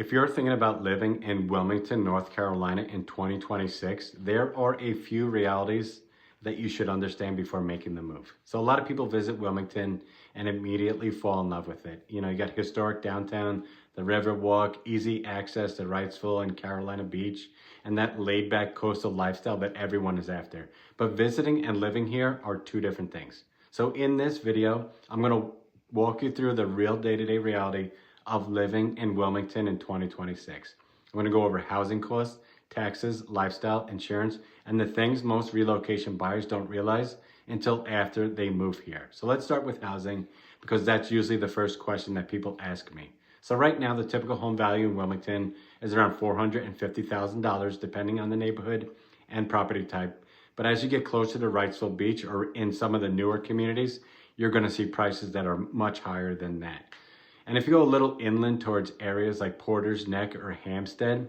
If you're thinking about living in Wilmington, North Carolina in 2026, there are a few realities that you should understand before making the move. So a lot of people visit Wilmington and immediately fall in love with it. You know, you got historic downtown, the river walk, easy access to Wrightsville and Carolina Beach, and that laid back coastal lifestyle that everyone is after. But visiting and living here are two different things. So in this video, I'm gonna walk you through the real day-to-day reality of living in Wilmington in 2026. I'm going to go over housing costs, taxes, lifestyle, insurance, and the things most relocation buyers don't realize until after they move here. So let's start with housing because that's usually the first question that people ask me. So right now, the typical home value in Wilmington is around $450,000 depending on the neighborhood and property type. But as you get closer to Wrightsville Beach or in some of the newer communities, you're going to see prices that are much higher than that. And if you go a little inland towards areas like Porter's Neck or Hampstead,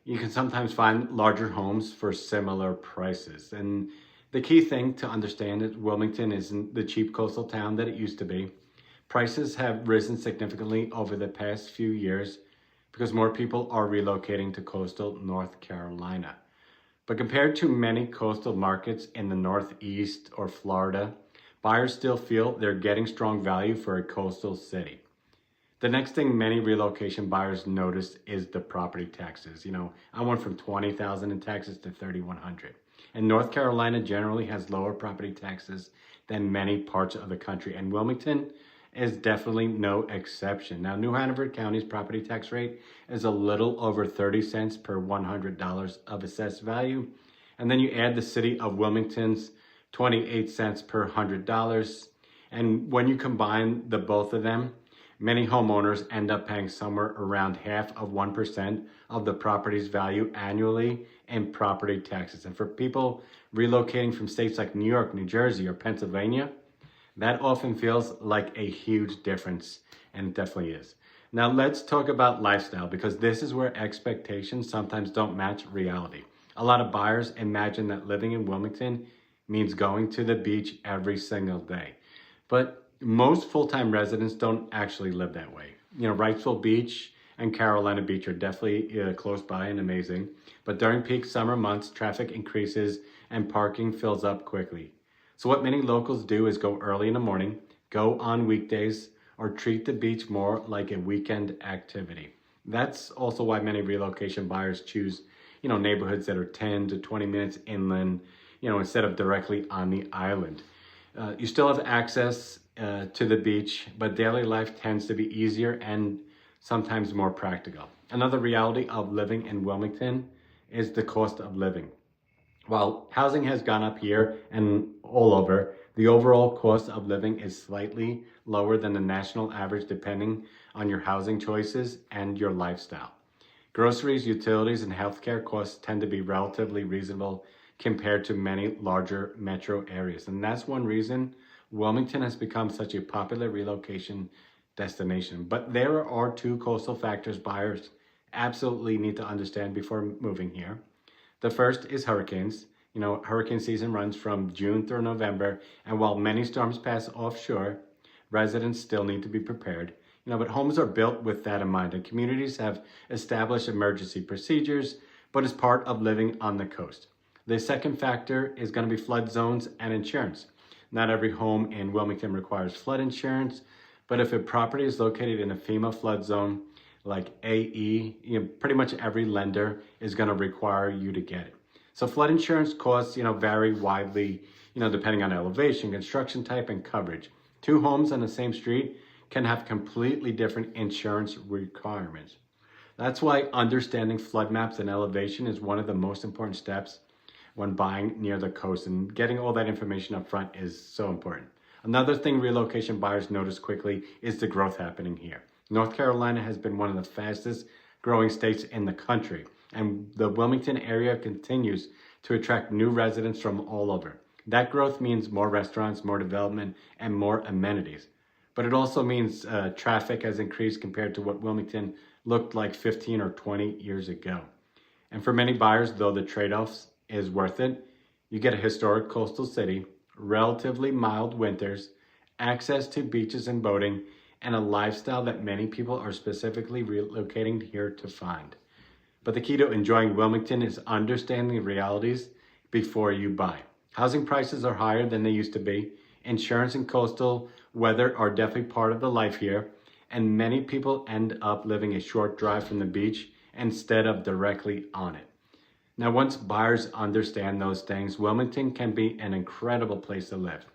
you can sometimes find larger homes for similar prices. And the key thing to understand is Wilmington isn't the cheap coastal town that it used to be. Prices have risen significantly over the past few years because more people are relocating to coastal North Carolina. But compared to many coastal markets in the Northeast or Florida, buyers still feel they're getting strong value for a coastal city. The next thing many relocation buyers notice is the property taxes. You know, I went from $20,000 in taxes to $3,100. And North Carolina generally has lower property taxes than many parts of the country. And Wilmington is definitely no exception. Now, New Hanover County's property tax rate is a little over 30 cents per $100 of assessed value. And then you add the city of Wilmington's 28 cents per $100. And when you combine the both of them, many homeowners end up paying somewhere around 0.5% of the property's value annually in property taxes. And for people relocating from states like New York, New Jersey, or Pennsylvania, that often feels like a huge difference, and it definitely is. Now let's talk about lifestyle because this is where expectations sometimes don't match reality. A lot of buyers imagine that living in Wilmington means going to the beach every single day. But most full-time residents don't actually live that way. You know, Wrightsville Beach and Carolina Beach are definitely close by and amazing. But during peak summer months, traffic increases and parking fills up quickly. So what many locals do is go early in the morning, go on weekdays, or treat the beach more like a weekend activity. That's also why many relocation buyers choose, neighborhoods that are 10 to 20 minutes inland, instead of directly on the island. You still have access to the beach, but daily life tends to be easier and sometimes more practical. Another reality of living in Wilmington is the cost of living. While housing has gone up here and all over, the overall cost of living is slightly lower than the national average depending on your housing choices and your lifestyle. Groceries, utilities, and healthcare costs tend to be relatively reasonable compared to many larger metro areas. And that's one reason Wilmington has become such a popular relocation destination. But there are two coastal factors buyers absolutely need to understand before moving here. The first is hurricanes. Hurricane season runs from June through November, and while many storms pass offshore, residents still need to be prepared. But homes are built with that in mind, and communities have established emergency procedures, but as part of living on the coast. The second factor is going to be flood zones and insurance. Not every home in Wilmington requires flood insurance, but if a property is located in a FEMA flood zone like AE, pretty much every lender is going to require you to get it. So flood insurance costs, vary widely, depending on elevation, construction type, and coverage. Two homes on the same street can have completely different insurance requirements. That's why understanding flood maps and elevation is one of the most important steps when buying near the coast, and getting all that information up front is so important. Another thing relocation buyers notice quickly is the growth happening here. North Carolina has been one of the fastest growing states in the country, and the Wilmington area continues to attract new residents from all over. That growth means more restaurants, more development, and more amenities. But it also means traffic has increased compared to what Wilmington looked like 15 or 20 years ago. And for many buyers, though the trade-offs is worth it, you get a historic coastal city, relatively mild winters, access to beaches and boating, and a lifestyle that many people are specifically relocating here to find. But the key to enjoying Wilmington is understanding the realities before you buy. Housing prices are higher than they used to be. Insurance and coastal weather are definitely part of the life here. And many people end up living a short drive from the beach instead of directly on it. Now, once buyers understand those things, Wilmington can be an incredible place to live.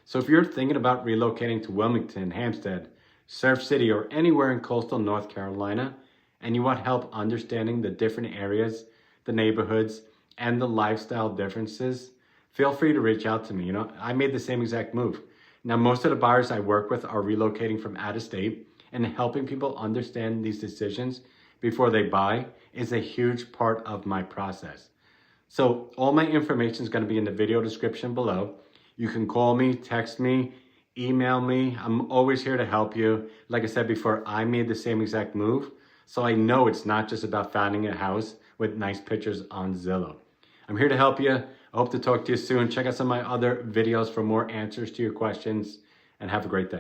So if you're thinking about relocating to Wilmington, Hampstead, Surf City, or anywhere in coastal North Carolina, and you want help understanding the different areas, the neighborhoods, and the lifestyle differences, feel free to reach out to me. I made the same exact move. Now, most of the buyers I work with are relocating from out of state, and helping people understand these decisions before they buy is a huge part of my process. So all my information is going to be in the video description below. You can call me, text me, email me. I'm always here to help you. Like I said before, I made the same exact move. So I know it's not just about finding a house with nice pictures on Zillow. I'm here to help you. I hope to talk to you soon. Check out some of my other videos for more answers to your questions, and have a great day.